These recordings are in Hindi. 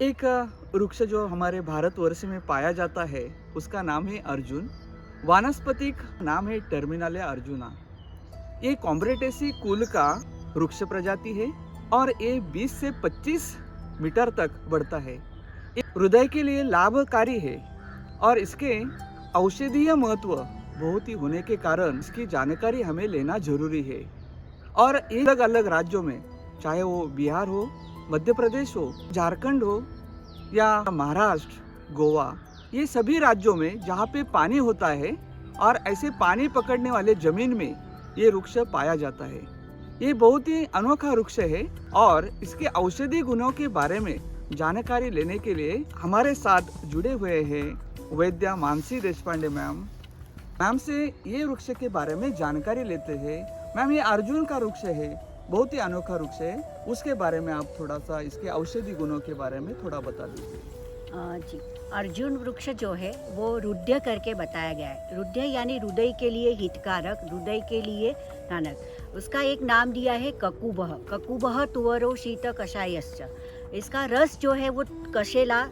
एक वृक्ष जो हमारे भारतवर्ष में पाया जाता है उसका नाम है अर्जुन। वानस्पतिक नाम है टर्मिनालिया अर्जुना। ये कॉम्ब्रेटेसी कुल का वृक्ष प्रजाति है और ये 20 से 25 मीटर तक बढ़ता है। ये हृदय के लिए लाभकारी है और इसके औषधीय महत्व बहुत ही होने के कारण इसकी जानकारी हमें लेना जरूरी है। और अलग अलग राज्यों में, चाहे वो बिहार हो, मध्य प्रदेश हो, झारखंड हो या महाराष्ट्र, गोवा, ये सभी राज्यों में जहाँ पे पानी होता है और ऐसे पानी पकड़ने वाले जमीन में ये वृक्ष पाया जाता है। ये बहुत ही अनोखा वृक्ष है और इसके औषधि गुणों के बारे में जानकारी लेने के लिए हमारे साथ जुड़े हुए हैं वैद्य मानसी देशपांडे मैम। मैम से ये वृक्ष के बारे में जानकारी लेते हैं। मैम, ये अर्जुन का वृक्ष है, बहुत ही अनोखा वृक्ष है, उसके बारे में आप थोड़ा सा इसके औषधि गुणों के बारे में थोड़ा बता दीजिए। जी, अर्जुन वृक्ष जो है वो रुद्य करके बताया गया है। रुद्य यानी हृदय के लिए हितकारक, हृदय के लिए नानक। उसका एक नाम दिया है ककुबह। ककुबह तुवरो शीत कषायश्च। इसका रस जो है वो कशेला,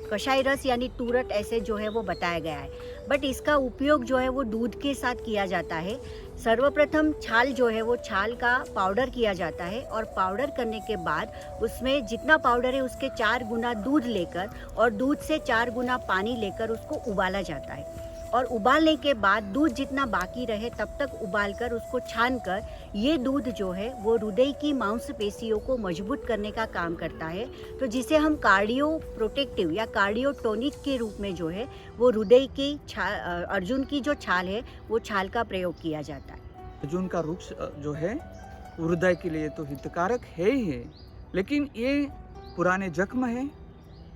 कषाय रस यानी तुरट ऐसे जो है वो बताया गया है। बट इसका उपयोग जो है वो दूध के साथ किया जाता है। सर्वप्रथम छाल जो है वो छाल का पाउडर किया जाता है और पाउडर करने के बाद उसमें जितना पाउडर है उसके 4 गुना दूध लेकर और दूध से 4 गुना पानी लेकर उसको उबाला जाता है। और उबालने के बाद दूध जितना बाकी रहे तब तक उबालकर उसको छानकर ये दूध जो है वो हृदय की मांसपेशियों को मजबूत करने का काम करता है। तो जिसे हम कार्डियो प्रोटेक्टिव या कार्डियो टोनिक के रूप में जो है वो हृदय की अर्जुन की जो छाल है वो छाल का प्रयोग किया जाता है। अर्जुन का वृक्ष जो है हृदय के लिए तो हितकारक है ही है, लेकिन ये पुराने जख्म है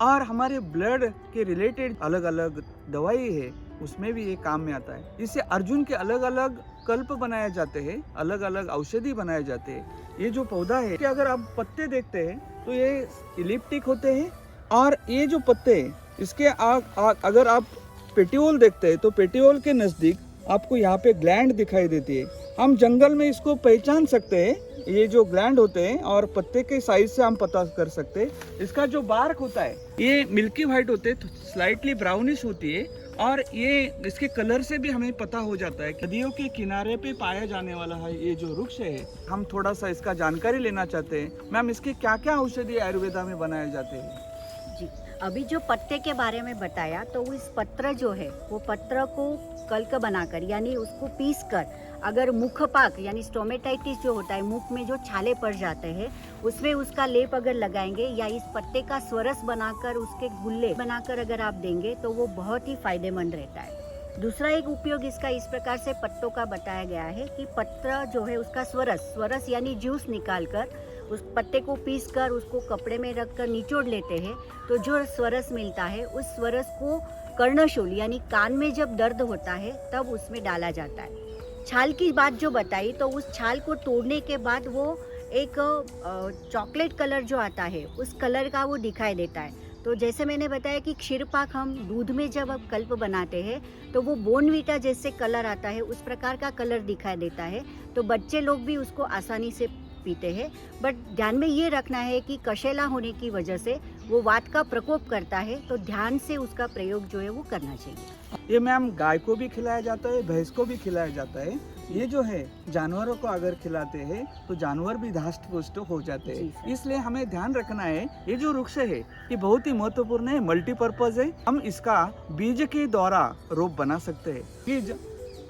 और हमारे ब्लड के रिलेटेड अलग अलग दवाई है, उसमें भी ये काम में आता है। इससे अर्जुन के अलग अलग कल्प बनाए जाते हैं, अलग अलग औषधि बनाए जाते हैं। ये जो पौधा है कि अगर आप पत्ते देखते हैं तो ये इलिप्टिक होते हैं और ये जो पत्ते इसके अगर आप पेटियोल देखते हैं तो पेटियोल के नज़दीक आपको यहाँ पे ग्लैंड दिखाई देती है। हम जंगल में इसको पहचान सकते हैं, ये जो ग्लैंड होते हैं और पत्ते के साइज से हम पता कर सकते हैं। इसका जो बार्क होता है ये मिल्की वाइट होते हैं, स्लाइटली ब्राउनिश होती है और ये इसके कलर से भी हमें पता हो जाता है नदियों के किनारे पे पाया जाने वाला है ये जो वृक्ष है। हम थोड़ा सा इसका जानकारी लेना चाहते हैं। मैम, इसके क्या क्या औषधि आयुर्वेदा में बनाए जाते हैं? जी, अभी जो पत्ते के बारे में बताया तो इस पत्र जो है वो पत्र को कल्क बनाकर यानी उसको पीस कर अगर मुखपाक यानी स्टोमेटाइटिस जो होता है, मुख में जो छाले पड़ जाते हैं उसमें उसका लेप अगर लगाएंगे या इस पत्ते का स्वरस बनाकर उसके गुल्ले बनाकर अगर आप देंगे तो वो बहुत ही फायदेमंद रहता है। दूसरा एक उपयोग इसका इस प्रकार से पत्तों का बताया गया है कि पत्र जो है उसका स्वरस यानी जूस निकालकर उस पत्ते को पीस कर उसको कपड़े में रखकर निचोड़ लेते हैं तो जो स्वरस मिलता है उस स्वरस को कर्णशूल यानी कान में जब दर्द होता है तब उसमें डाला जाता है। छाल की बात जो बताई तो उस छाल को तोड़ने के बाद वो एक चॉकलेट कलर जो आता है उस कलर का वो दिखाई देता है। तो जैसे मैंने बताया कि क्षीरपाक हम दूध में जब अब कल्प बनाते हैं तो वो बोर्नवीटा जैसे कलर आता है उस प्रकार का कलर दिखाई देता है। तो बच्चे लोग भी उसको आसानी से पीते हैं। बट ध्यान में ये रखना है कि कशेला होने की वजह से वो वात का प्रकोप करता है, तो ध्यान से उसका प्रयोग जो है वो करना चाहिए। ये मैम गाय को भी खिलाया जाता है, भैंस को भी खिलाया जाता है। ये जो है जानवरों को अगर खिलाते हैं तो जानवर भी धष्ट पुष्ट हो जाते हैं। इसलिए हमें ध्यान रखना है ये जो वृक्ष है ये बहुत ही महत्वपूर्ण है, मल्टीपर्पज है। हम इसका बीज के द्वारा रोप बना सकते हैं। बीज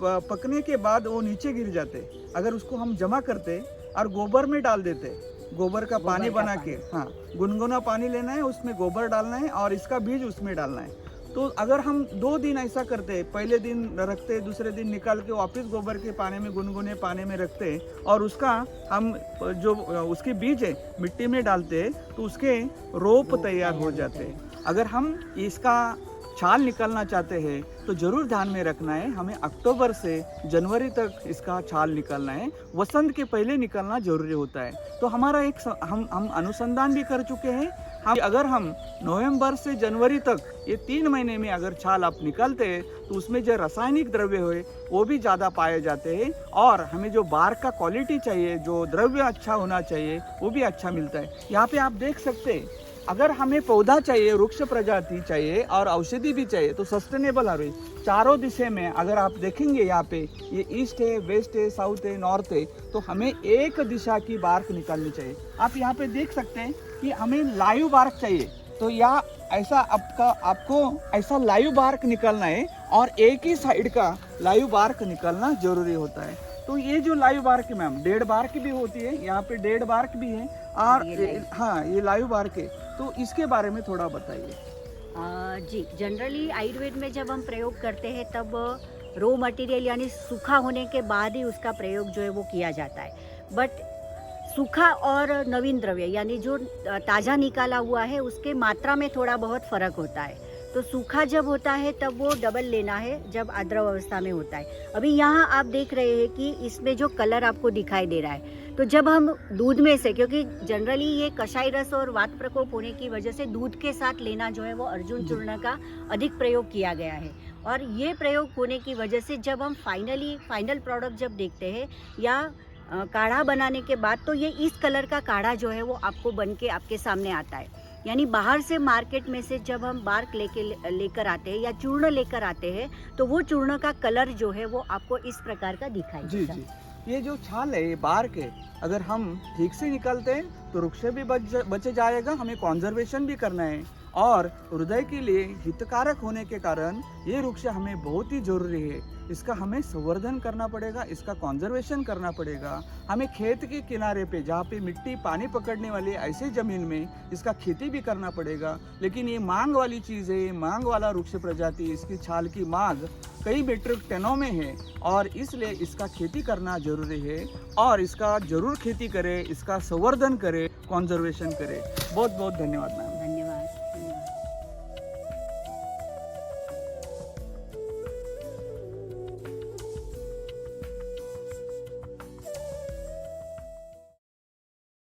पकने के बाद वो नीचे गिर जाते, अगर उसको हम जमा करते और गोबर में डाल देते, गोबर का पानी बना के, हाँ, गुनगुना पानी लेना है, उसमें गोबर डालना है और इसका बीज उसमें डालना है। तो अगर हम 2 दिन ऐसा करते, पहले दिन रखते, दूसरे दिन निकाल के वापस गोबर के पानी में गुनगुने पानी में रखते और उसका हम जो उसके बीज है मिट्टी में डालते तो उसके रोप तैयार हो जाते। अगर हम इसका छाल निकालना चाहते हैं तो जरूर ध्यान में रखना है हमें अक्टूबर से जनवरी तक इसका छाल निकालना है। वसंत के पहले निकालना जरूरी होता है। तो हमारा एक हम अनुसंधान भी कर चुके हैं। अगर हम नवंबर से जनवरी तक ये 3 महीने में अगर छाल आप निकालते हैं तो उसमें जो रासायनिक द्रव्य हुए वो भी ज़्यादा पाए जाते हैं और हमें जो बार का क्वालिटी चाहिए, जो द्रव्य अच्छा होना चाहिए वो भी अच्छा मिलता है। यहाँ पे आप देख सकते हैं अगर हमें पौधा चाहिए, वृक्ष प्रजाति चाहिए और औषधि भी चाहिए तो सस्टेनेबल हार्वेस्ट चारों दिशा में अगर आप देखेंगे यहाँ पे ये ईस्ट है, वेस्ट है, साउथ है, नॉर्थ है, तो हमें एक दिशा की बार्क निकालनी चाहिए। आप यहाँ पे देख सकते हैं कि हमें लाइव बार्क चाहिए, तो या ऐसा आपको ऐसा लाइव बार्क निकालना है और एक ही साइड का लाइव बार्क निकालना जरूरी होता है। तो ये जो लाइव बार्क है मैम, डेड बार्क भी होती है, यहाँ पे डेड बार्क भी है और हाँ ये लाइव बार्क है, तो इसके बारे में थोड़ा बताइए। जी, जनरली आयुर्वेद में जब हम प्रयोग करते हैं तब रॉ मटेरियल यानी सूखा होने के बाद ही उसका प्रयोग जो है वो किया जाता है। बट सूखा और नवीन द्रव्य यानी जो ताज़ा निकाला हुआ है उसके मात्रा में थोड़ा बहुत फ़र्क होता है। तो सूखा जब होता है तब वो डबल लेना है जब आद्रव अवस्था में होता है। अभी यहाँ आप देख रहे हैं कि इसमें जो कलर आपको दिखाई दे रहा है, तो जब हम दूध में से, क्योंकि जनरली ये कषाय रस और वात प्रकोप होने की वजह से दूध के साथ लेना जो है वो अर्जुन चूर्ण का अधिक प्रयोग किया गया है। और ये प्रयोग होने की वजह से जब हम फाइनल प्रोडक्ट जब देखते हैं या काढ़ा बनाने के बाद, तो ये इस कलर का काढ़ा जो है वो आपको बन के आपके सामने आता है। यानी बाहर से मार्केट में से जब हम बार्क लेकर आते हैं या चूर्ण लेकर आते हैं तो वो चूर्ण का कलर जो है वो आपको इस प्रकार का दिखाई देता है। जी, ये जो छाल है, ये बार्क है, अगर हम ठीक से निकालते हैं तो वृक्ष भी बच जाएगा, हमें कॉन्जर्वेशन भी करना है और हृदय के लिए हितकारक होने के कारण ये वृक्ष हमें बहुत ही जरूरी है। इसका हमें संवर्धन करना पड़ेगा, इसका कॉन्जर्वेशन करना पड़ेगा। हमें खेत के किनारे पे जहाँ पे मिट्टी पानी पकड़ने वाली ऐसे ज़मीन में इसका खेती भी करना पड़ेगा। लेकिन ये मांग वाली चीज़ है, मांग वाला वृक्ष प्रजाति, इसकी छाल की मांग कई मीट्रिक टनों में है और इसलिए इसका खेती करना जरूरी है और इसका जरूर खेती करें, इसका संवर्धन करें, कॉन्जर्वेशन करें। बहुत बहुत धन्यवाद मैम।